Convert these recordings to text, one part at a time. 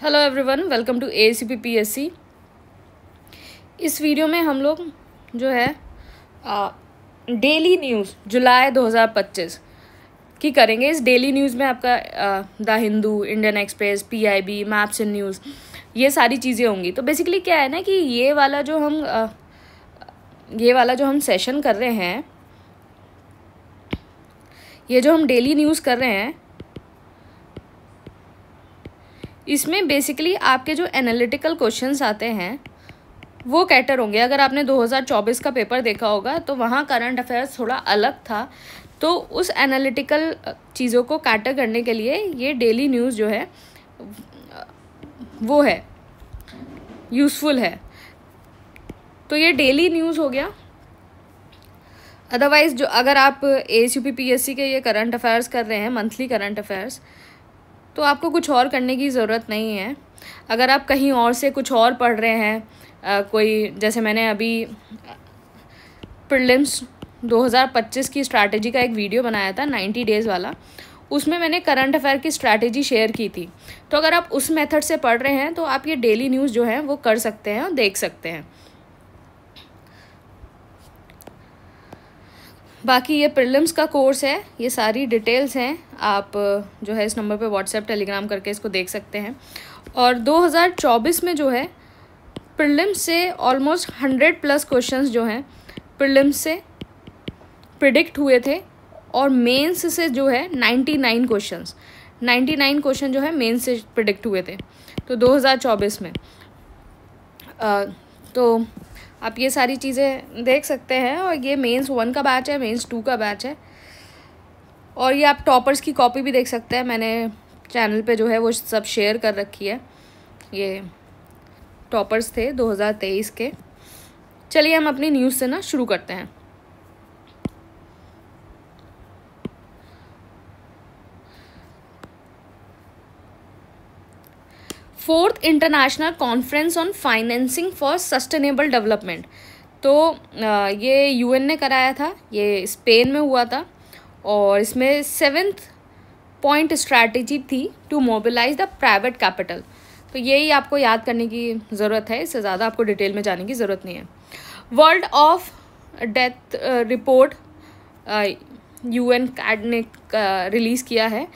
Hello everyone, welcome to ACP-PSC। इस video में हम लोग जो है डेली न्यूज़ जुलाई 2025 की करेंगे। इस डेली न्यूज़ में आपका the Hindu, Indian express, PIB, maps in news, ये सारी चीज़ें होंगी। तो बेसिकली क्या है ना कि ये वाला जो हम सेशन कर रहे हैं, ये जो हम डेली न्यूज़ कर रहे हैं, इसमें बेसिकली आपके जो एनालिटिकल क्वेश्चंस आते हैं वो कैटर होंगे। अगर आपने 2024 का पेपर देखा होगा तो वहाँ करंट अफेयर्स थोड़ा अलग था, तो उस एनालिटिकल चीज़ों को कैटर करने के लिए ये डेली न्यूज़ जो है वो है यूज़फुल है। तो ये डेली न्यूज़ हो गया। अदरवाइज़ जो अगर आप ACP-PSC के ये करंट अफेयर्स कर रहे हैं, मंथली करंट अफेयर्स, तो आपको कुछ और करने की ज़रूरत नहीं है। अगर आप कहीं और से कुछ और पढ़ रहे हैं, कोई जैसे मैंने अभी प्रीलिम्स 2025 की स्ट्रैटेजी का एक वीडियो बनाया था 90 डेज़ वाला, उसमें मैंने करंट अफेयर की स्ट्रैटेजी शेयर की थी। तो अगर आप उस मेथड से पढ़ रहे हैं तो आप ये डेली न्यूज़ जो है वो कर सकते हैं और देख सकते हैं। बाकी ये प्रीलिम्स का कोर्स है, ये सारी डिटेल्स हैं, आप जो है इस नंबर पे व्हाट्सएप टेलीग्राम करके इसको देख सकते हैं। और 2024 में जो है प्रीलिम्स से ऑलमोस्ट 100+ क्वेश्चंस जो हैं प्रीलिम्स से प्रिडिक्ट हुए थे, और मेंस से जो है 99 क्वेश्चन जो है मेंस से प्रिडिक्ट हुए थे तो 2024 में। तो आप ये सारी चीज़ें देख सकते हैं। और ये मेंस 1 का बैच है, मेंस 2 का बैच है, और ये आप टॉपर्स की कॉपी भी देख सकते हैं। मैंने चैनल पे जो है वो सब शेयर कर रखी है। ये टॉपर्स थे 2023 के। चलिए हम अपनी न्यूज़ से ना शुरू करते हैं। Fourth international conference on financing for sustainable development, तो ये UN ने कराया था, ये स्पेन में हुआ था, और इसमें 7th पॉइंट स्ट्रैटेजी थी to mobilise the private capital. तो यही आपको याद करने की ज़रूरत है, इससे ज़्यादा आपको डिटेल में जाने की ज़रूरत नहीं है। World of death report UN कैड ने रिलीज़ किया है।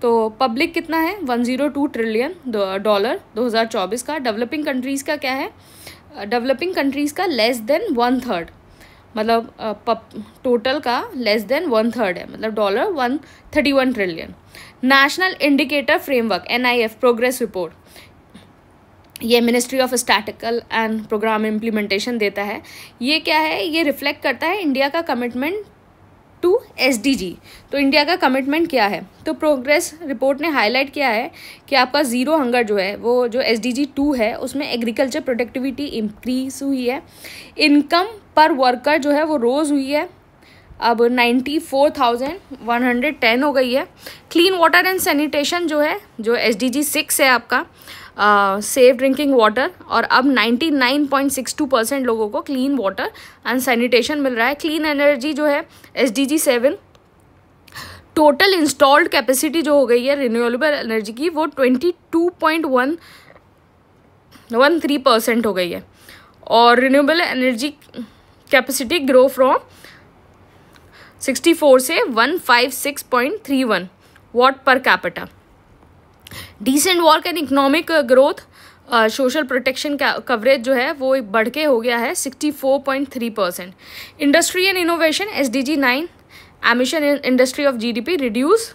तो पब्लिक कितना है, $102 ट्रिलियन 2024 का। डेवलपिंग कंट्रीज़ का क्या है, डेवलपिंग कंट्रीज़ का लेस देन 1/3, मतलब टोटल का लेस देन 1/3 है, मतलब $131 trillion. National indicator framework NIF progress report, ये ministry of statical and programme implementation देता है। ये क्या है, ये रिफ्लेक्ट करता है इंडिया का कमिटमेंट टू SDG। तो इंडिया का कमिटमेंट क्या है, तो प्रोग्रेस रिपोर्ट ने हाईलाइट किया है कि आपका ज़ीरो हंगर जो है वो जो SDG 2 है उसमें एग्रीकल्चर प्रोडक्टिविटी इंक्रीज हुई है, इनकम पर वर्कर जो है वो रोज़ हुई है, अब 94,110 हो गई है। क्लीन वाटर एंड सैनिटेशन जो है, जो SDG 6 है आपका, सेफ ड्रिंकिंग वाटर, और अब 99.62% लोगों को क्लीन वाटर एंड सैनिटेशन मिल रहा है। क्लीन एनर्जी जो है SDG 7, टोटल इंस्टॉल्ड कैपेसिटी जो हो गई है रिन्यूएबल एनर्जी की वो 22.13% हो गई है, और renewable energy capacity grow from 64 से 156.31 watt per capita. Decent work and economic growth, social protection coverage जो है वो बढ़ के हो गया है 64.3%। Industry and innovation SDG 9, emission in industry of GDP reduce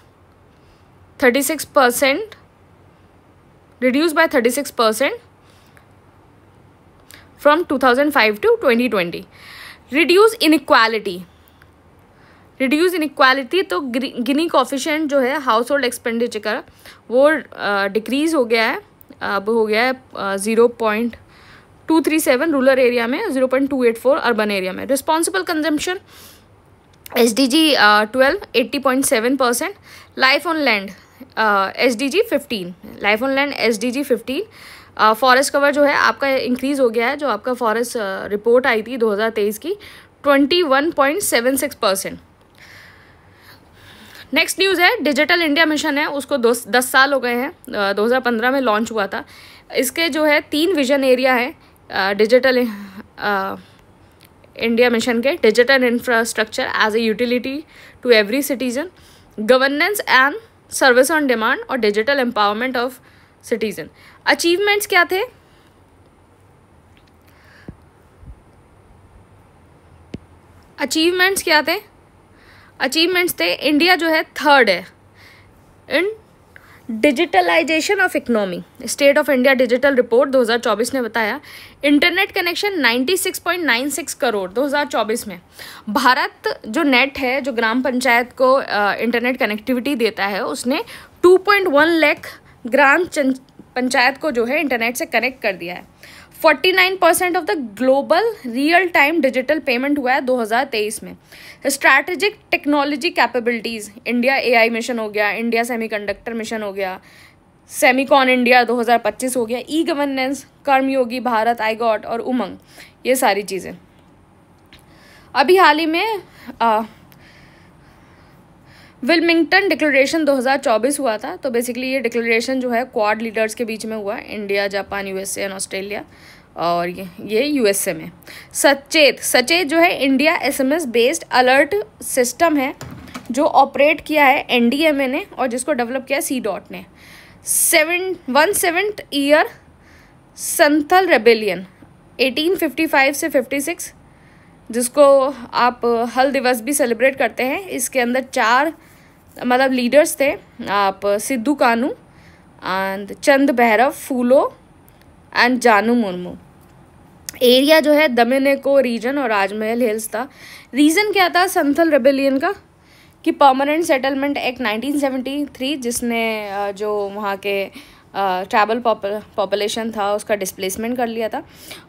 by 36% from 2005 to 2020। Reduce inequality, तो गिनी कोफिशिएंट जो है हाउस होल्ड एक्सपेंडिचर का वो डिक्रीज़ हो गया है, अब हो गया है 0.237 रूरल एरिया में, 0.284 अर्बन एरिया में। Responsible consumption SDG 12 80.7%। Life on land SDG 15, life on land SDG 15। Forest cover जो है आपका इंक्रीज़ हो गया है, जो आपका फॉरेस्ट रिपोर्ट आई थी 2023 की 21.76%। नेक्स्ट न्यूज़ है डिजिटल इंडिया मिशन है, उसको 10 साल हो गए हैं, 2015 में लॉन्च हुआ था। इसके जो है 3 विजन एरिया है डिजिटल इंडिया मिशन के: digital infrastructure as a utility to every citizen, governance and service on demand, और digital empowerment of citizen. Achievements क्या थे? अचीवमेंट्स थे इंडिया जो है 3rd है in digitalisation of economy. State of India digital report 2024 ने बताया इंटरनेट कनेक्शन 96.96 करोड़ 2024 में। भारत जो नेट है, जो ग्राम पंचायत को इंटरनेट कनेक्टिविटी देता है, उसने 2.1 लाख ग्राम पंचायत को जो है इंटरनेट से कनेक्ट कर दिया है। 49% of the global real time digital payment हुआ है 2023 में। Strategic technology capabilities, India AI mission हो गया, इंडिया सेमीकंडक्टर मिशन हो गया, सेमीकॉन इंडिया 2025 हो गया, ई गवर्नेंस, कर्मयोगी भारत, आईगॉट और उमंग, ये सारी चीज़ें। अभी हाल ही में विल्मिंगटन डिक्लेरेशन 2024 हुआ था। तो बेसिकली ये डिक्लेरेशन जो है क्वाड लीडर्स के बीच में हुआ है, India, Japan, USA and Australia, और ये USA में। सचेत जो है India SMS based alert system है जो ऑपरेट किया है NDMA ने और जिसको डेवलप किया CDOT ने। 17th ईयर संथल रेबेलियन 1855 से 56, जिसको आप हल दिवस भी सेलिब्रेट करते हैं। इसके अंदर 4 लीडर्स थे, आप सिद्धू कानू एंड चंद भैरव फूलो एंड जानू मुर्मू। एरिया जो है दमिनेको रीजन और राजमहल हिल्स था। रीज़न क्या था संथल रेबेलियन का? कि परमानेंट सेटलमेंट एक्ट 1973, जिसने जो वहाँ के ट्राइबल पॉपुलेशन था उसका डिस्प्लेसमेंट कर लिया था,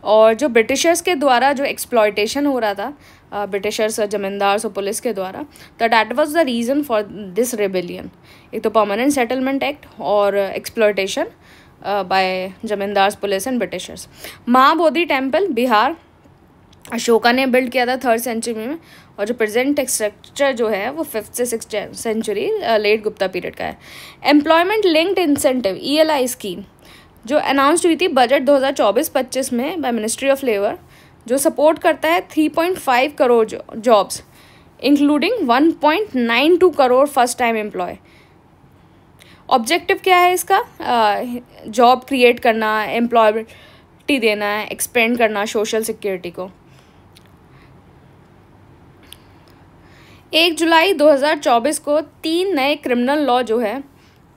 और जो ब्रिटिशर्स के द्वारा जो एक्सप्लॉयटेशन हो रहा था ब्रिटिशर्स, जमींदार्स और पुलिस के द्वारा, तो that was the reason for this rebellion. एक तो परमानेंट सेटलमेंट एक्ट और exploitation bye zamindars, police and Britishers. Mahabodhi temple Bihar Ashoka ने बिल्ड किया था 3rd सेंचुरी में, और जो प्रेजेंट स्ट्रक्चर जो है वो 5th से 6th century late Gupta period का है। Employment linked incentive ELI scheme जो अनाउंस हुई थी बजट 2024-25 में बाय मिनिस्ट्री ऑफ लेबर, जो सपोर्ट करता है 3.5 crore jobs including 1.92 crore first time employ. Objective क्या है इसका? जॉब क्रिएट करना, एम्प्लॉयबिलिटी देना है, एक्सपेंड करना सोशल सिक्योरिटी को। 1 जुलाई 2024 को 3 नए क्रिमिनल लॉ जो है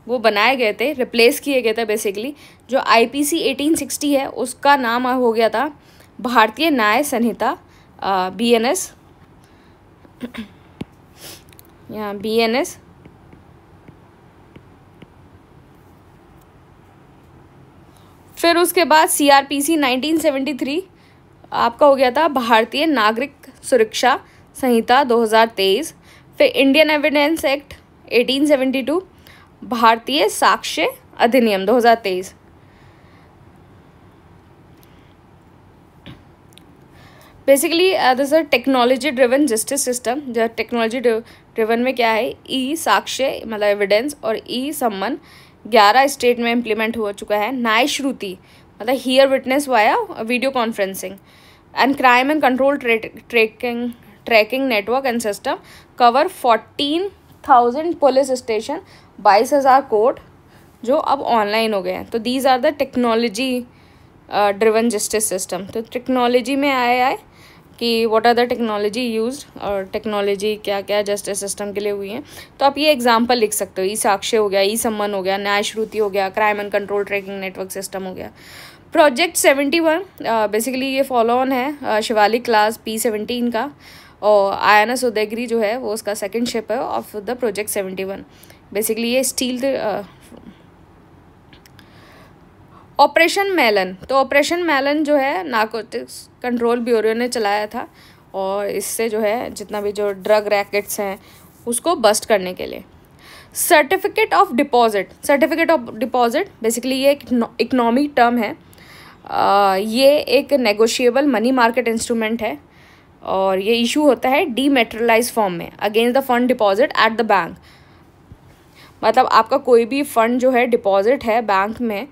वो बनाए गए थे, रिप्लेस किए गए थे। बेसिकली जो IPC 1860 है उसका नाम हो गया था भारतीय न्याय संहिता BNS, यहाँ BNS। फिर उसके बाद CRPC 1973 आपका हो गया था भारतीय नागरिक सुरक्षा संहिता 2023। फिर इंडियन एविडेंस एक्ट 1872, भारतीय साक्ष्य अधिनियम 2023। Basically this a technology driven justice system. जो टेक्नोलॉजी ड्रिवन में क्या है, साक्ष्य एविडेंस और सम्मन 11 स्टेट में इम्प्लीमेंट हो चुका है। Nyaya Shruti hear witness via video conferencing and crime and control tracking network and system cover 14,000 police station, 22,000 court जो अब ऑनलाइन हो गए हैं। तो these are the technology driven justice system. तो टेक्नोलॉजी में आया है कि what are the technology used और टेक्नोलॉजी क्या क्या जस्टिस सिस्टम के लिए हुई है। तो आप ये एग्जांपल लिख सकते हो, साक्ष्य हो गया, सम्मन हो गया, न्याय श्रुति हो गया, crime and control tracking network system हो गया। प्रोजेक्ट 71 बेसिकली ये फॉलो ऑन है शिवालिक क्लास P-17 का, और INS उदयगिरी जो है वो उसका सेकंड शिप है ऑफ द प्रोजेक्ट 71। बेसिकली ये स्टील ऑपरेशन मेलन। तो ऑपरेशन मेलन जो है नारकोटिक्स कंट्रोल ब्यूरो ने चलाया था, और इससे जो है जितना भी जो ड्रग रैकेट्स हैं उसको बस्ट करने के लिए। सर्टिफिकेट ऑफ डिपॉजिट बेसिकली ये एक इकोनॉमिक टर्म है। ये एक नेगोशिएबल मनी मार्केट इंस्ट्रूमेंट है, और ये इशू होता है डीमेटेरियलाइज फॉर्म में against the fund deposit at the bank. मतलब आपका कोई भी फंड जो है डिपॉजिट है बैंक में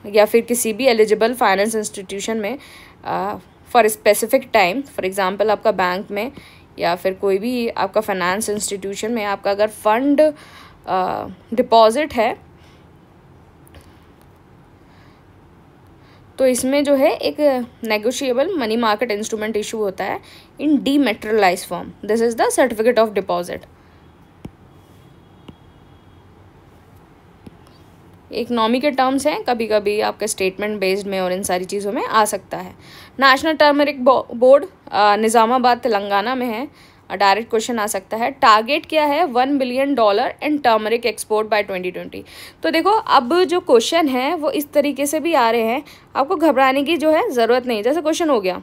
या फिर किसी भी एलिजिबल फाइनेंस इंस्टीट्यूशन में for specific time, for example आपका बैंक में या फिर कोई भी आपका फाइनेंस इंस्टीट्यूशन में आपका अगर फंड डिपॉजिट है तो इसमें जो है एक negotiable money market instrument issue होता है in dematerialised form. This is the certificate of deposit. Economy के टर्म्स हैं, कभी कभी आपका स्टेटमेंट बेस्ड में और इन सारी चीज़ों में आ सकता है। National turmeric board Nizamabad Telangana में है, डायरेक्ट क्वेश्चन आ सकता है। टारगेट क्या है? $1 billion in turmeric export bye 2020। तो देखो अब जो क्वेश्चन है वो इस तरीके से भी आ रहे हैं, आपको घबराने की जो है ज़रूरत नहीं। जैसे क्वेश्चन हो गया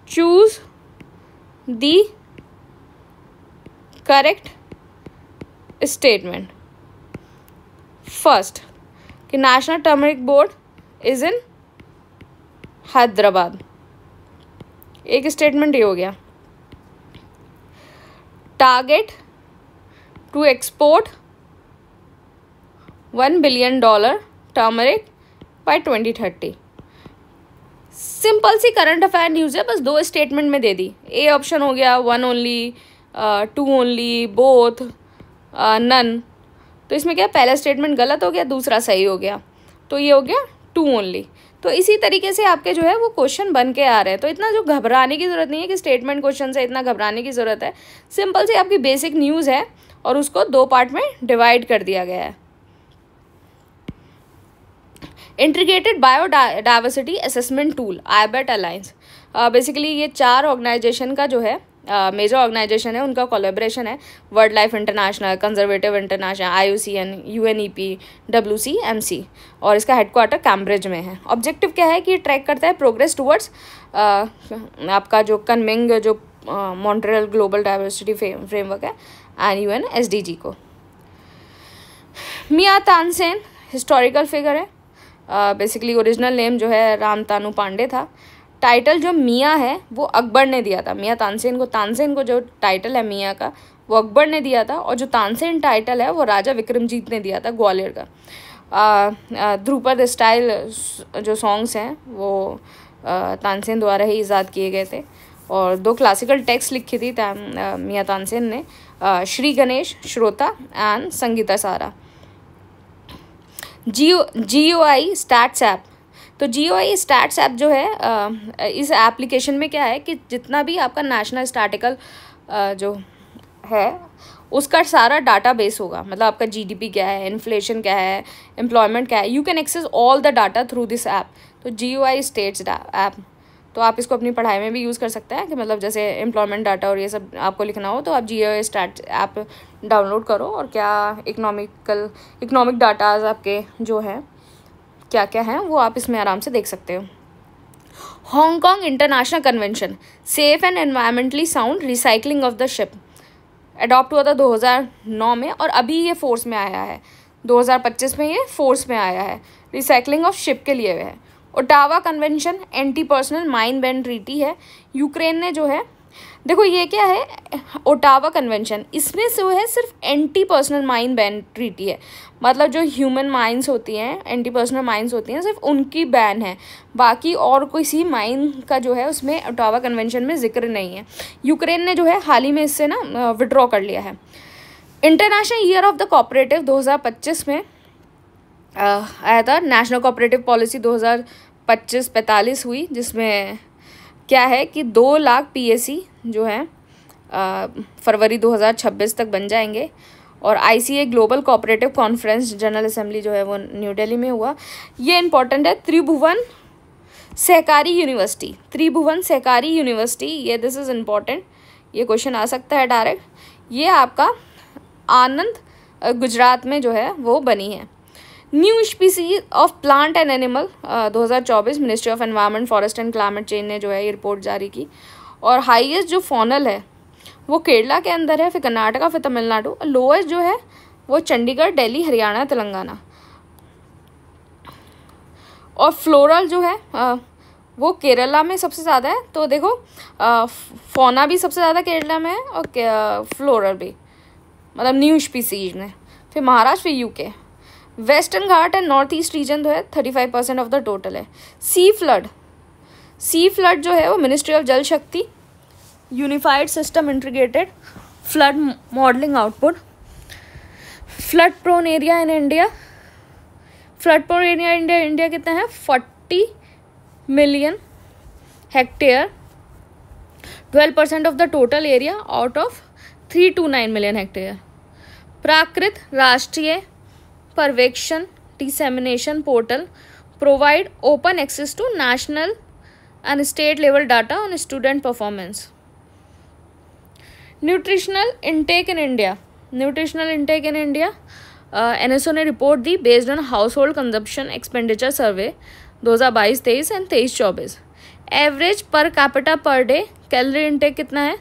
choose the correct statement. First कि national turmeric board is in Hyderabad, एक स्टेटमेंट ये हो गया। Target to export $1 billion turmeric by 2030। Simple सी करंट अफेयर न्यूज़ है, बस 2 स्टेटमेंट में दे दी। ए ऑप्शन हो गया 1 ओनली, 2 ओनली, बोथ, नन। तो इसमें क्या पहला स्टेटमेंट गलत हो गया, दूसरा सही हो गया, तो ये हो गया 2 ओनली। तो इसी तरीके से आपके जो है वो क्वेश्चन बन के आ रहे हैं। तो इतना जो घबराने की ज़रूरत नहीं है कि स्टेटमेंट क्वेश्चन से इतना घबराने की ज़रूरत है। सिंपल सी आपकी बेसिक न्यूज़ है और उसको 2 पार्ट में डिवाइड कर दिया गया है। Integrated biodiversity assessment tool IBET alliance, basically ये 4 ऑर्गेनाइजेशन का जो है मेजर ऑर्गेनाइजेशन है, उनका कोलैबोरेशन है। World life international, conservative international, IUCN, UNEP, WCMC, और इसका हेडक्वार्टर कैम्ब्रिज में है। ऑब्जेक्टिव क्या है कि ये ट्रैक करता है प्रोग्रेस टुवर्ड्स आपका जो कन्विंग जो मॉन्ट्रियल ग्लोबल डाइवर्सिटी फ्रेमवर्क है एंड UN SDG को। मियां तानसेन हिस्टोरिकल फिगर है, बेसिकली ओरिजिनल नेम जो है रामतानु पांडे था। टाइटल जो मियाँ है वो अकबर ने दिया था। मियाँ तानसेन को जो टाइटल है मियाँ का वो अकबर ने दिया था, और जो तानसेन टाइटल है वो राजा विक्रमजीत ने दिया था ग्वालियर का। ध्रुपद स्टाइल जो सॉन्ग्स हैं वो तानसेन द्वारा ही ईजाद किए गए थे, और 2 क्लासिकल टेक्स्ट लिखी थी मियाँ तानसेन ने, श्री गणेश श्रोता एंड संगीता सारा। GOI स्टैट्स ऐप, तो GOI स्टैट्स ऐप जो है इस एप्लीकेशन में क्या है कि जितना भी आपका नेशनल स्टैटिकल जो है उसका सारा डाटा बेस होगा। मतलब आपका GDP क्या है, इन्फ्लेशन क्या है, एम्प्लॉयमेंट क्या है, you can access all the data through this app. तो GOI स्टेट्स ऐप, तो आप इसको अपनी पढ़ाई में भी यूज़ कर सकते हैं कि मतलब जैसे एम्प्लॉयमेंट डाटा और ये सब आपको लिखना हो तो आप GOI स्टैट्स ऐप डाउनलोड करो, और क्या इकोनॉमिक डाटाज आपके जो हैं क्या क्या हैं वो आप इसमें आराम से देख सकते हो। Hong Kong international convention safe and environmentally sound recycling of the ship adopt हुआ था 2009 में, और अभी ये फोर्स में आया है। 2025 में ये फोर्स में आया है, रिसाइकलिंग ऑफ शिप के लिए है। Ottawa convention anti personal mine ban treaty है। यूक्रेन ने जो है, देखो ये क्या है ओटावा कन्वेंशन, इसमें जो है सिर्फ anti personal mine ban treaty है। मतलब जो ह्यूमन माइंस होती हैं, एंटी पर्सनल माइंस होती हैं, सिर्फ उनकी बैन है, बाकी और किसी माइन का जो है उसमें ओटावा कन्वेंशन में जिक्र नहीं है। यूक्रेन ने जो है हाल ही में इससे ना विड्रॉ कर लिया है। International year of the cooperative 2025 में आया था। नेशनल कोऑपरेटिव पॉलिसी 2025-45 हुई, जिसमें क्या है कि 2 लाख PSC जो है फरवरी 2026 तक बन जाएंगे। और ICA global cooperative conference general assembly जो है वो न्यू दिल्ली में हुआ। ये इंपॉर्टेंट है। त्रिभुवन सहकारी यूनिवर्सिटी, त्रिभुवन सहकारी यूनिवर्सिटी, ये दिस इज़ इम्पॉर्टेंट, ये क्वेश्चन आ सकता है डायरेक्ट। ये आपका आनंद गुजरात में जो है वो बनी है। New species of plant and animal 2024 ministry of environment forest and climate change ने जो है ये रिपोर्ट जारी की। और हाईएस्ट जो फॉनल है वो केरला के अंदर है, फिर कर्नाटका, फिर तमिलनाडु। लोएस्ट जो है वो चंडीगढ़, दिल्ली, हरियाणा, तेलंगाना। और फ्लोरल जो है वो केरला में सबसे ज़्यादा है। तो देखो फौना भी सबसे ज़्यादा केरला में है और फ्लोरल भी। मतलब न्यू स्पीसीज में। फिर महाराष्ट्र, फिर UK. Western Ghat and north east region जो है 35% ऑफ द टोटल है। सी फ्लड जो है वो ministry of Jal Shakti, unified system integrated flood modelling output. Flood prone area in India, India कितना है 40 million hectare, 12% of the total area out of 329 million hectare. प्राकृत राष्ट्रीय पर्यवेक्षण dissemination portal provide open access to national and state level data on student performance. Nutritional intake in India, NSO ने report दी based on household consumption expenditure survey 2022-23 and 23-24। Average per capita per day calorie intake कितना है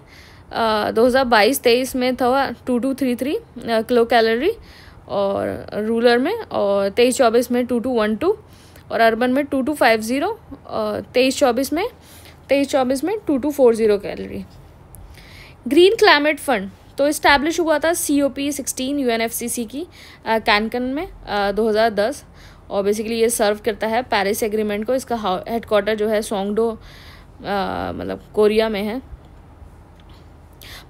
2022-23 में था 2233 kilo calorie और rural में, और 23-24 में 2212 और अर्बन में 2250 और 23-24 में 2240 कैलोरी। ग्रीन क्लाइमेट फंड तो इस्टेब्लिश हुआ था COP16 UNFCCC की कैनकन में 2010, और बेसिकली ये सर्व करता है पेरिस एग्रीमेंट को। इसका हेडक्वार्टर जो है सोंगडो मतलब कोरिया में है।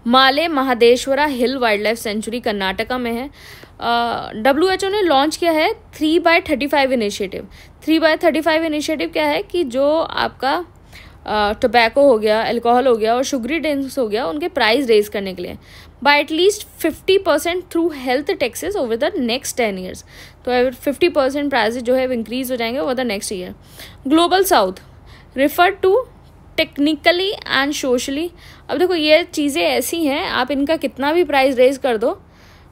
माले महादेश्वरा हिल वाइल्ड लाइफ सेंचुरी कर्नाटका में है। WHO ने लॉन्च किया है 3x35 इनिशिएटिव। 3x35 इनिशिएटिव क्या है कि जो आपका टोबैको हो गया, अल्कोहल हो गया और शुगरी ड्रिंक्स हो गया, उनके प्राइस रेज करने के लिए by at least 50% through health taxes over the next 10 years. तो 50% प्राइसेस जो है इंक्रीज हो जाएंगे over the next year. Global south refer to technically and socially. अब देखो ये चीज़ें ऐसी हैं, आप इनका कितना भी प्राइस रेज कर दो,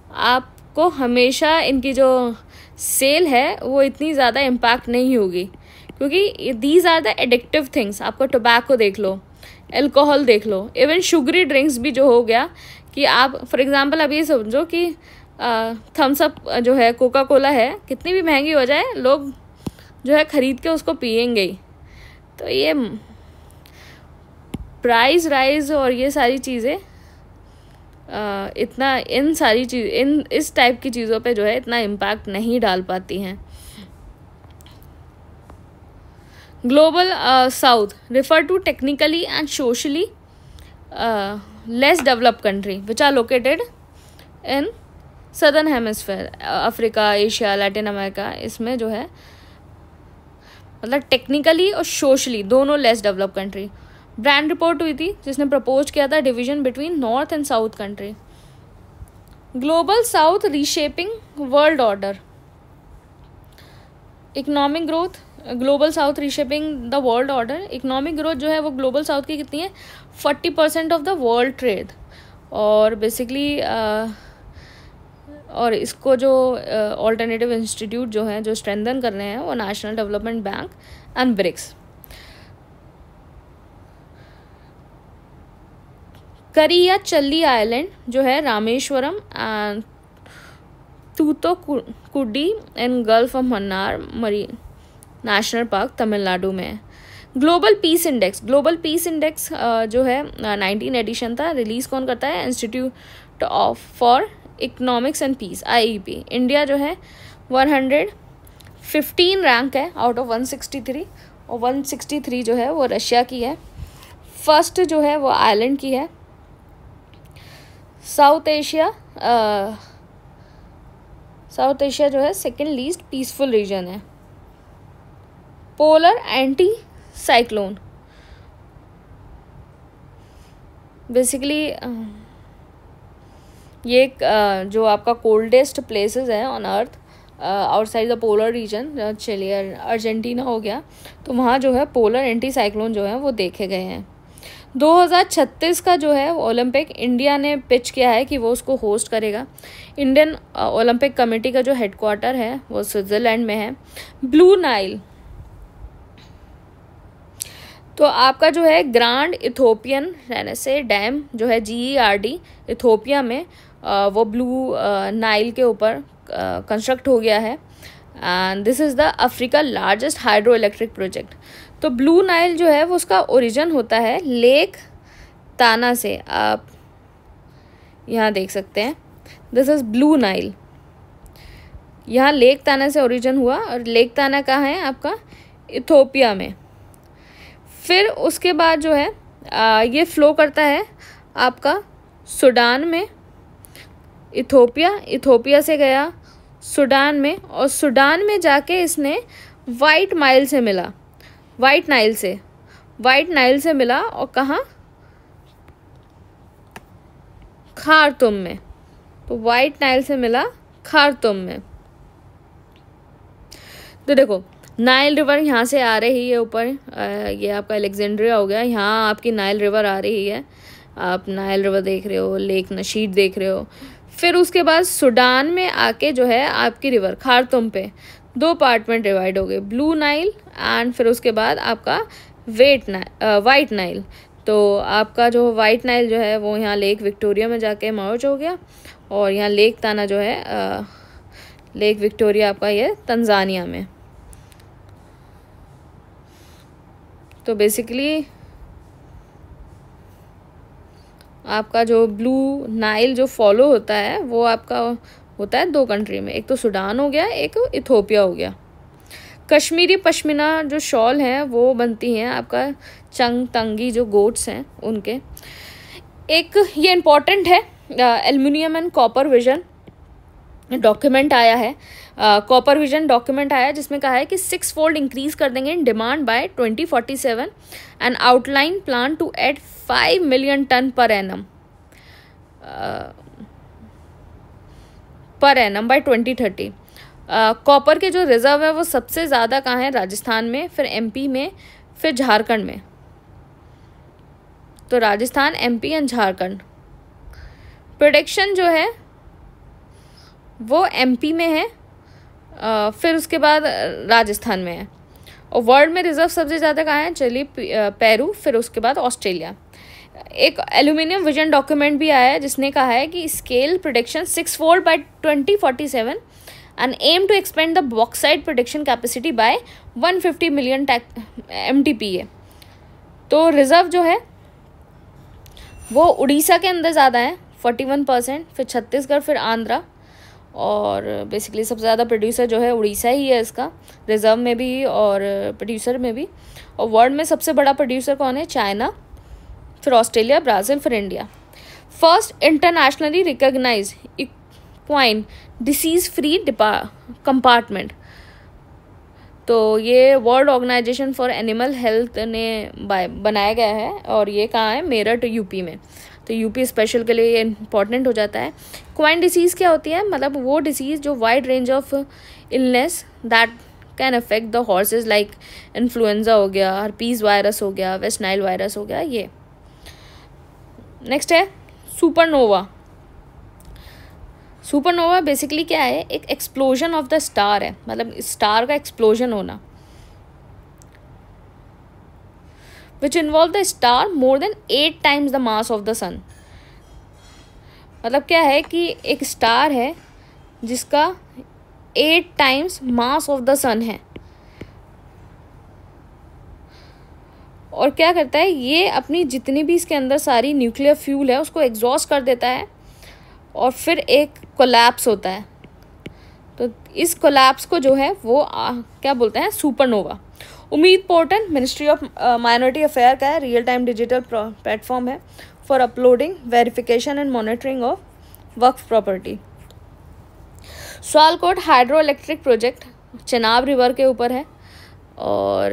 आपको हमेशा इनकी जो सेल है वो इतनी ज़्यादा इम्पैक्ट नहीं होगी, क्योंकि these are the addictive things. आपको टोबैको देख लो, अल्कोहल देख लो, इवन शुगरी ड्रिंक्स भी जो हो गया कि आप फॉर एग्जांपल अब ये समझो कि थम्स अप जो है, कोका कोला है, कितनी भी महंगी हो जाए लोग जो है ख़रीद के उसको पियेंगे ही। तो ये प्राइस राइज और ये सारी चीज़ें इतना इस टाइप की चीज़ों पे जो है इतना इम्पैक्ट नहीं डाल पाती हैं। Global south refer to technically and socially less developed country which are located in southern hemisphere, Africa, Asia, Latin America. इसमें जो है मतलब टेक्निकली और सोशली दोनों less developed country. Brandt report हुई थी जिसने प्रपोज किया था division between north and south country. Global south reshaping world order, economic growth, global south reshaping the world order. Economic growth जो है वो ग्लोबल साउथ की कितनी है 40% ऑफ द वर्ल्ड ट्रेड। और बेसिकली और इसको जो ऑल्टरनेटिव इंस्टीट्यूट जो है जो स्ट्रेंथन कर रहे हैं वो national development bank and BRICS. Kariyachalli island जो है Rameswaram and Thoothukudi in gulf of Mannar marine national park Tamil Nadu में है। ग्लोबल पीस इंडेक्स जो है 19 एडिशन था, रिलीज कौन करता है institute of for economics and peace IEP। India जो है 115 रैंक है आउट ऑफ 163, और 163 जो है वो रशिया की है। फर्स्ट जो है वो आयरलैंड की है। साउथ एशिया जो है सेकेंड लीस्ट पीसफुल रीजन है। पोलर एंटी साइक्लोन बेसिकली ये जो आपका कोल्डेस्ट प्लेसेस है on earth outside the polar region, चलिए अर्जेंटीना हो गया, तो वहाँ जो है पोलर एंटी साइक्लोन जो है वो देखे गए हैं। 2036 का जो है ओलंपिक इंडिया ने पिच किया है कि वो उसको होस्ट करेगा। इंडियन ओलंपिक कमेटी का जो हेडक्वार्टर है वो स्विट्ज़रलैंड में है। ब्लू नाइल तो आपका जो है ग्रांड इथोपियन रेनेसे डैम जो है GERD इथोपिया में वो ब्लू नाइल के ऊपर कंस्ट्रक्ट हो गया है, and this is the Africa largest hydro electric project. तो ब्लू नाइल जो है वो उसका ओरिजिन होता है लेक ताना से, आप यहाँ देख सकते हैं दिस इज ब्लू नाइल। यहाँ लेक ताना से ओरिजिन हुआ और लेक ताना कहाँ है आपका, इथोपिया में। फिर उसके बाद जो है ये फ्लो करता है आपका सूडान में, इथोपिया से गया सूडान में, और सूडान में जाके इसने वाइट नाइल से मिला, वाइट नाइल से मिला, और कहाँ, खार्तूम में। तो वाइट नाइल से मिला खार्तूम में। तो देखो नाइल रिवर यहाँ से आ रही है ऊपर, ये आपका अलेक्जेंड्रिया हो गया, यहाँ आपकी नाइल रिवर आ रही है, आप नाइल रिवर देख रहे हो, लेक नशीद देख रहे हो। फिर उसके बाद सूडान में आके जो है आपकी रिवर खार्तूम पे 2 पार्ट में डिवाइड हो गए, ब्लू नाइल एंड फिर उसके बाद आपका वाइट नाइल। तो आपका जो वाइट नाइल जो है वो यहाँ लेक विक्टोरिया में जाके मर्ज हो गया, और यहाँ लेक ताना जो है लेक विक्टोरिया आपका ये तंजानिया में। तो बेसिकली आपका जो ब्लू नाइल जो फॉलो होता है वो आपका होता है 2 कंट्री में, एक तो सूडान हो गया, एक इथोपिया हो गया। कश्मीरी पश्मीना जो शॉल हैं वो बनती हैं आपका चंगतंगी जो गोट्स हैं उनके। एक ये इम्पॉर्टेंट है, aluminium and copper vision document आया है, कॉपर विजन डॉक्यूमेंट आया है जिसमें कहा है कि 6 फोल्ड इंक्रीज कर देंगे in demand by 2047 and outline plan to add 5 million tonne per annum by 2030। Copper के जो रिजर्व है वो सबसे ज़्यादा कहाँ है, राजस्थान में, फिर एमपी में, फिर झारखंड में। तो Rajasthan, MP and Jharkhand. Production जो है वो एमपी में है, फिर उसके बाद राजस्थान में है। और वर्ल्ड में रिजर्व सबसे ज़्यादा कहाँ है, चिली, पेरू, फिर उसके बाद ऑस्ट्रेलिया। एक एल्यूमिनियम विजन डॉक्यूमेंट भी आया है जिसने कहा है कि scale production 6 fold by 2047 and aim to expand the bauxite production capacity by 150 million MTPA। तो रिजर्व जो है वो उड़ीसा के अंदर ज़्यादा है 41%, फिर छत्तीसगढ़, फिर आंध्रा, और बेसिकली सबसे ज़्यादा प्रोड्यूसर जो है उड़ीसा ही है इसका, रिजर्व में भी और प्रोड्यूसर में भी। और वर्ल्ड में सबसे बड़ा प्रोड्यूसर कौन है, चाइना, फिर ऑस्ट्रेलिया, ब्राज़ील, फिर India. First internationally recognise equine disease free compartment. तो ये world organisation for animal health ने बनाया गया है, और ये कहाँ है, मेरठ यूपी में। तो यूपी स्पेशल के लिए ये इम्पॉर्टेंट हो जाता है। क्वाइन डिसीज़ क्या होती है, मतलब वो डिसीज़ जो wide range of illness that can affect the horse's, like influenza हो गया, हर्पीज वायरस हो गया, वेस्ट नाइल वायरस हो गया, ये। नेक्स्ट है सुपरनोवा। सुपरनोवा बेसिकली क्या है, एक एक्सप्लोजन ऑफ द स्टार है, मतलब स्टार का एक्सप्लोजन होना, which involve the star more than 8 times the mass of the sun। मतलब क्या है कि एक स्टार है जिसका 8 times मास ऑफ द सन है, और क्या करता है ये, अपनी जितनी भी इसके अंदर सारी न्यूक्लियर फ्यूल है उसको एग्जॉस्ट कर देता है, और फिर एक कोलैप्स होता है। तो इस कोलैप्स को जो है वो क्या बोलते हैं, supernova. Umeed portal ministry of minority affair का है, रियल टाइम डिजिटल प्लेटफॉर्म है for uploading, verification and monitoring of Waqf property. Sawalkot hydro electric project Chenab river के ऊपर है, और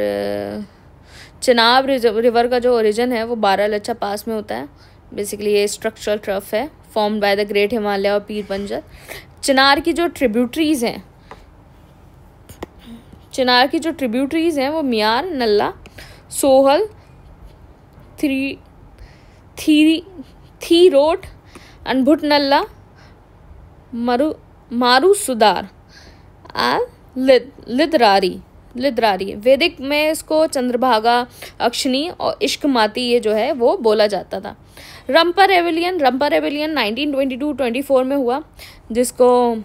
चेनाब रिवर का जो ओरिजिन है वो बारालाचा पास में होता है। बेसिकली ये स्ट्रक्चरल ट्रफ है formed by the great Himalaya और पीर पंजर। चिनार की जो ट्रिब्यूटरीज हैं वो मियार, नल्ला, सोहल, थीरोट, अनभुट नल्ला, मारूसुदार एंड लिद्रारी। वैदिक में इसको चंद्रभागा, अक्षनी और इश्कमाती ये जो है वो बोला जाता था। रंपा रेविलियन 1922-24 में हुआ, जिसको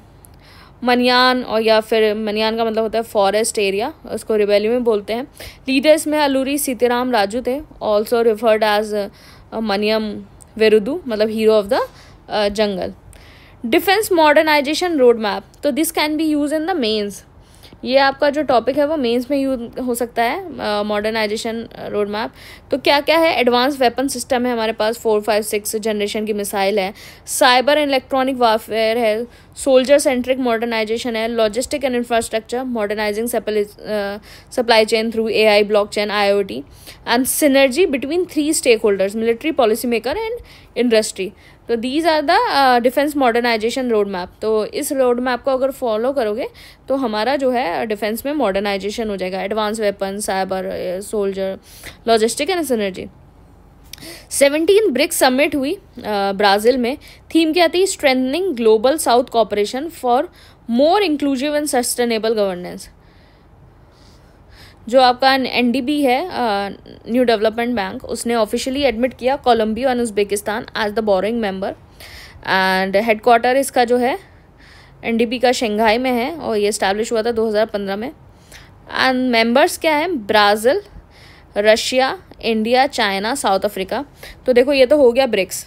मनियान, और या फिर मनियान का मतलब होता है फॉरेस्ट एरिया, उसको रिबेलियन बोलते हैं। लीडर्स में अलूरी सीताराम राजू थे, also referred as Manyam Veerudu, मतलब hero of the jungle. Defence modernisation road map, तो this can be use in the mains. ये आपका जो टॉपिक है वो मेंस में यूज हो सकता है, मॉडर्नाइजेशन रोड मैप। तो क्या क्या है, एडवांस वेपन सिस्टम है हमारे पास, 4, 5, 6 जनरेशन की मिसाइल है, साइबर एंड इलेक्ट्रॉनिक वारफेयर है, सोल्जर सेंट्रिक मॉडर्नाइजेशन है, logistic and infrastructure, modernising supply chain through AI, blockchain, IoT and synergy between 3 stakeholders, military, policy maker and industry. तो these are the defence modernisation road map. तो इस road map को अगर follow करोगे तो हमारा जो है डिफेंस में मॉडर्नाइजेशन हो जाएगा, advance weapon, cyber, soldier, logistic and synergy. 17 BRICS summit हुई ब्राज़ील में। थीम क्या थी, strengthening global south cooperation for more inclusive and sustainable governance. जो आपका NDB है, न्यू डेवलपमेंट बैंक, उसने ऑफिशियली एडमिट किया Colombia and Uzbekistan as the borrowing member. And headquarter इसका जो है NDB का शंघाई में है और ये इस्टेब्लिश हुआ था 2015 में। एंड मेंबर्स क्या है, Brazil, Russia, India, China, South Africa. तो देखो ये तो हो गया BRICS,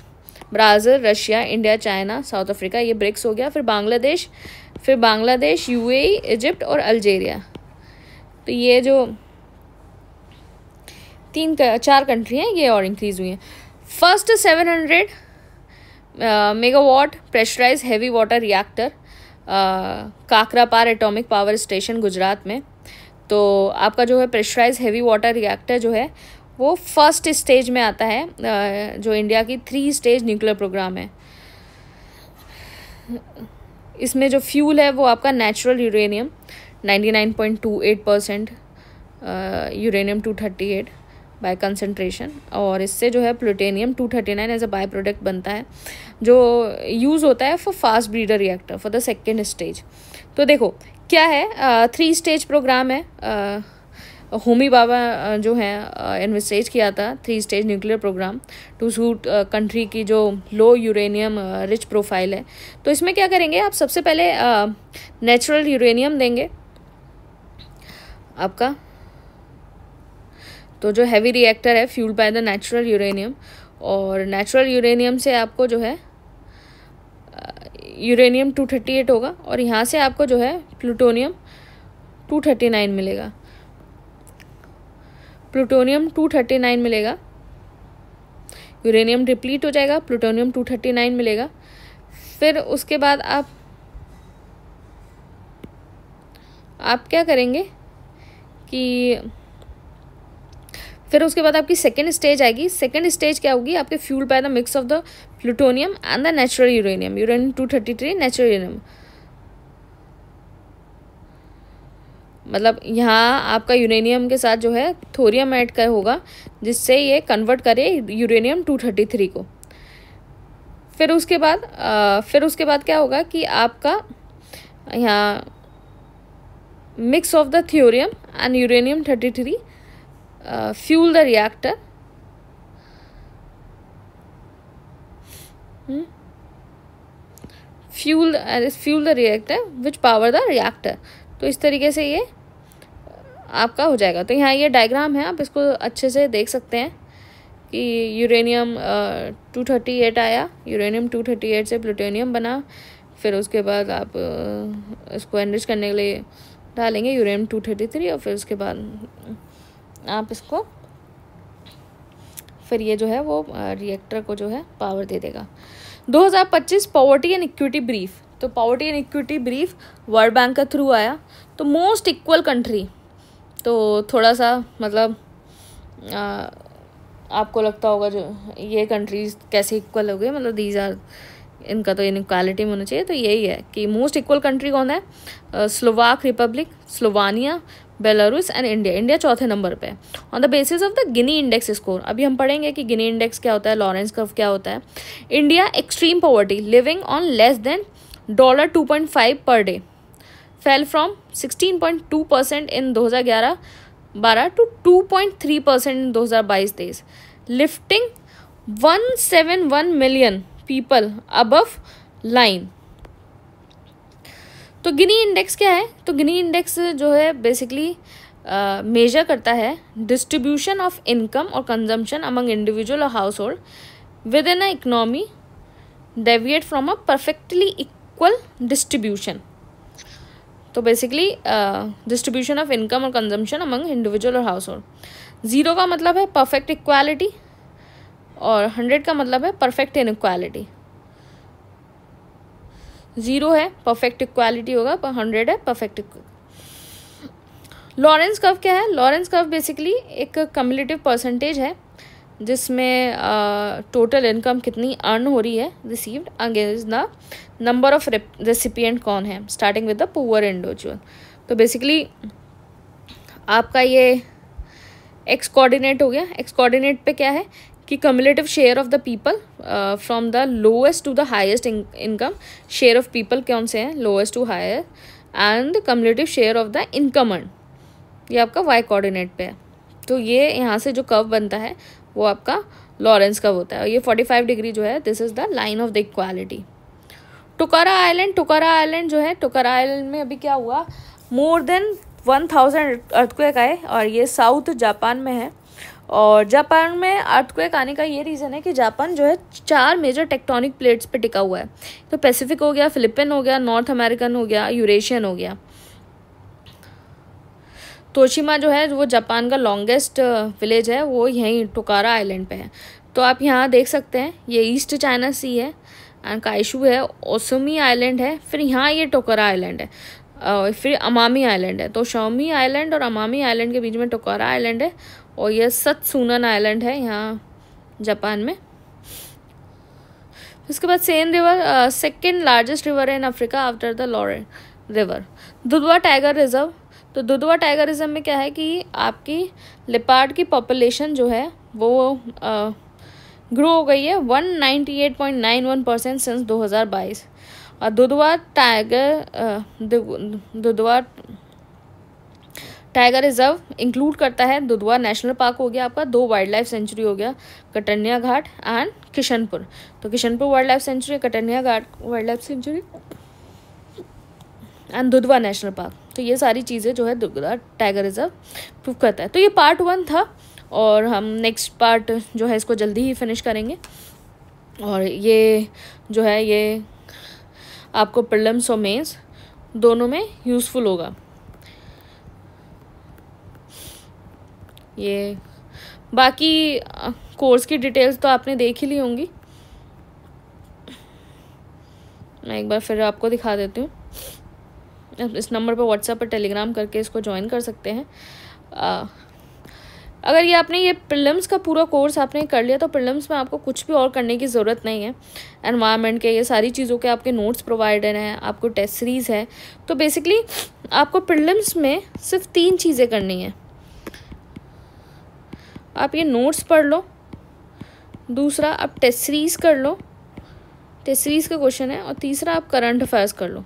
Brazil, Russia, India, China, South Africa, ये ब्रिक्स हो गया। फिर बांग्लादेश, UAE, इजिप्ट और अल्जीरिया। तो ये जो 4 कंट्री हैं ये और इंक्रीज हुई हैं। First 700 megawatt pressurise heavy water reactor Kakrapar atomic power station Gujarat में। तो आपका जो है प्रेशराइज हैवी वाटर रिएक्टर जो है वो फर्स्ट स्टेज में आता है, जो इंडिया की 3 स्टेज न्यूक्लियर प्रोग्राम है। इसमें जो फ्यूल है वो आपका natural uranium 99.28%, uranium 238 by concentration, और इससे जो है plutonium 239 as a by product बनता है, जो यूज़ होता है for fast breeder reactor for the second stage. तो देखो क्या है, 3 स्टेज प्रोग्राम है। होमी बाबा जो है इन्वेस्टेज किया था 3 stage nuclear programme to suit country की जो लो यूरेनियम रिच प्रोफाइल है। तो इसमें क्या करेंगे आप, सबसे पहले नेचुरल यूरेनियम देंगे आपका। तो जो हैवी रिएक्टर है fuelled by the natural uranium, और नेचुरल यूरेनियम से आपको जो है यूरेनियम 238 होगा, और यहाँ से आपको जो है प्लूटोनियम 239 मिलेगा, प्लूटोनियम 239 मिलेगा। यूरेनियम डिप्लीट हो जाएगा, प्लूटोनियम 239 मिलेगा। फिर उसके बाद आप क्या करेंगे कि फिर उसके बाद आपकी सेकेंड स्टेज आएगी। सेकेंड स्टेज क्या होगी, आपके fuel by the mix of the plutonium and the natural uranium, uranium 233 natural uranium. मतलब यहाँ आपका यूरेनियम के साथ जो है थोरियम ऐड कर होगा, जिससे ये कन्वर्ट करे यूरेनियम 233 को। फिर उसके बाद क्या होगा कि आपका यहाँ mix of the thorium and uranium 33 fuel the reactor, fuel the reactor which power the reactor। तो इस तरीके से ये आपका हो जाएगा। तो यहाँ ये डायग्राम है, आप इसको अच्छे से देख सकते हैं कि यूरेनियम 238 आया, यूरेनियम 238 से प्लूटोनियम बना। फिर उसके बाद आप इसको एनरिच करने के लिए डालेंगे यूरेनियम 233, और फिर उसके बाद आप इसको फिर ये जो है वो रिएक्टर को जो है पावर दे देगा। 2025 पॉवर्टी एंड इक्विटी ब्रीफ। तो poverty and equity brief world bank के थ्रू आया। तो मोस्ट इक्वल कंट्री, तो थोड़ा सा मतलब आपको लगता होगा जो ये कंट्रीज कैसे इक्वल हो गए, मतलब दीज आर, इनका तो इनइक्वालिटी में होना चाहिए। तो यही है कि मोस्ट इक्वल कंट्री कौन है, Slovak Republic, Slovenia, Belarus and India. India चौथे नंबर पे है on the basis of the Gini index score. अभी हम पढ़ेंगे कि गिनी इंडेक्स क्या होता है, लॉरेंस कर्व क्या होता है। India extreme poverty, living on less than $2.5 per day, fell from 16.2% in 2011-12 to 2.3% in 2022-23, lifting 171 million people above line. तो गिनी इंडेक्स क्या है, तो गिनी इंडेक्स जो है बेसिकली मेजर करता है डिस्ट्रीब्यूशन ऑफ इनकम और कंजम्पशन अमंग इंडिविजुअल और house hold with in a economy deviate from a perfectly equal distribution. तो बेसिकली डिस्ट्रीब्यूशन ऑफ इनकम और कंजम्पशन अमंग इंडिविजुअल और हाउस होल्ड। 0 का मतलब है परफेक्ट इक्वालिटी और 100 का मतलब है परफेक्ट इनइक्वालिटी। 0 है परफेक्ट इक्वालिटी होगा, पर 100 है परफेक्ट। लॉरेंस कर्व क्या है? लॉरेंस कर्व बेसिकली एक कम्युलेटिव परसेंटेज है जिसमें टोटल इनकम कितनी अर्न हो रही है received against the number of recipient कौन है, starting with the poor individual. तो बेसिकली आपका ये एक्स कोऑर्डिनेट हो गया। एक्स कोऑर्डिनेट पे क्या है कि cumulative share of the people from the lowest to the highest income. Share of people कौन से हैं? Lowest to higher. And cumulative share of the income earn, ये आपका वाई कोऑर्डिनेट पे है। तो ये यहाँ से जो कर्व बनता है वो आपका लॉरेंस कर्व होता है। और ये 45 डिग्री जो है, this is the line of the equality. टुकारा आइलैंड, टुकारा आइलैंड जो है, टुकारा आइलैंड में अभी क्या हुआ, मोर देन 1000 अर्थक्वेक आए और ये साउथ जापान में है। और जापान में अर्थक्वेक आने का ये रीज़न है कि जापान जो है 4 मेजर टेक्टोनिक प्लेट्स पे टिका हुआ है। तो पैसिफिक हो गया, फिलिपिन हो गया, नॉर्थ अमेरिकन हो गया, यूरेशियन हो गया। तोशिमा जो है वो जापान का लॉन्गेस्ट विलेज है, वो यहीं टोकारा आइलैंड पे है। तो आप यहाँ देख सकते हैं ये ईस्ट चाइना सी है एंड काइशू है, ओसुमी आइलैंड है, फिर यहाँ ये टोकारा आइलैंड है, फिर अमामी आइलैंड है। तो शोमी आइलैंड और अमामी आइलैंड के बीच में टोकारा आइलैंड है और ये सत्सुनन आइलैंड है यहाँ जापान में। उसके बाद Seine river second largest river है in Africa after the Lauren river. Dudhwa tiger reserve. तो दुधवा टाइगर रिजर्व में क्या है कि आपकी लेपार्ड की पॉपुलेशन जो है वो ग्रो हो गई है 198.91% सिंस 2022। और दुधवा टाइगर रिजर्व इंक्लूड करता है दुधवा नेशनल पार्क हो गया आपका, 2 वाइल्ड लाइफ सेंचुरी हो गया, कटनिया घाट एंड किशनपुर। तो Kishanpur wild life sanctuary, Katarniaghat wildlife sanctuary and Dudhwa national park. तो ये सारी चीज़ें जो है दुधवा टाइगर रिजर्व प्रूव करता है। तो ये पार्ट 1 था और हम नेक्स्ट पार्ट जो है इसको जल्दी ही फिनिश करेंगे। और ये जो है ये आपको प्रीलिम्स और मेंस दोनों में यूज़फुल होगा। ये बाकी कोर्स की डिटेल्स तो आपने देख ही ली होंगी, मैं एक बार फिर आपको दिखा देती हूँ। इस नंबर पर व्हाट्सएप पर टेलीग्राम करके इसको ज्वाइन कर सकते हैं। अगर ये आपने ये प्रीलिम्स का पूरा कोर्स आपने कर लिया तो प्रीलिम्स में आपको कुछ भी और करने की ज़रूरत नहीं है। एनवायरनमेंट के ये सारी चीज़ों के आपके नोट्स प्रोवाइडेड हैं, आपको टेस्ट सीरीज़ है। तो बेसिकली आपको प्रीलिम्स में सिर्फ 3 चीज़ें करनी है। आप ये नोट्स पढ़ लो, दूसरा आप टेस्ट सीरीज़ कर लो, टेस्ट सीरीज़ का क्वेश्चन है, और तीसरा आप करंट अफेयर्स कर लो।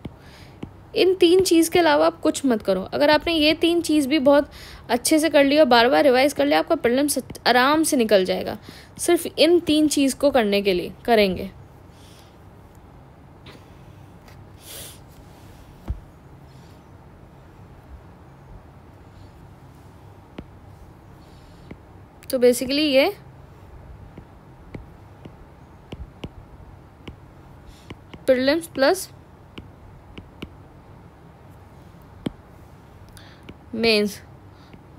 इन 3 चीज़ के अलावा आप कुछ मत करो। अगर आपने ये 3 चीज़ भी बहुत अच्छे से कर लिया और बार बार रिवाइज कर लिया, आपका प्रीलिम्स आराम से निकल जाएगा। सिर्फ इन 3 चीज़ को करने के लिए करेंगे। तो बेसिकली ये प्रीलिम्स प्लस मेंस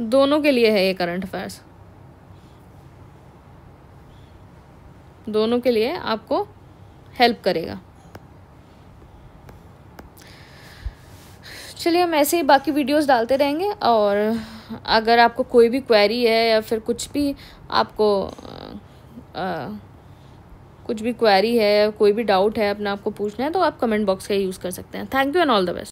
दोनों के लिए है, ये करंट अफेयर्स दोनों के लिए आपको हेल्प करेगा। चलिए हम ऐसे ही बाकी वीडियोस डालते रहेंगे, और अगर आपको कोई भी क्वेरी है या फिर कुछ भी आपको कुछ भी क्वेरी है, कोई भी डाउट है अपना आपको पूछना है, तो आप कमेंट बॉक्स का यूज़ कर सकते हैं। Thank you and all the best.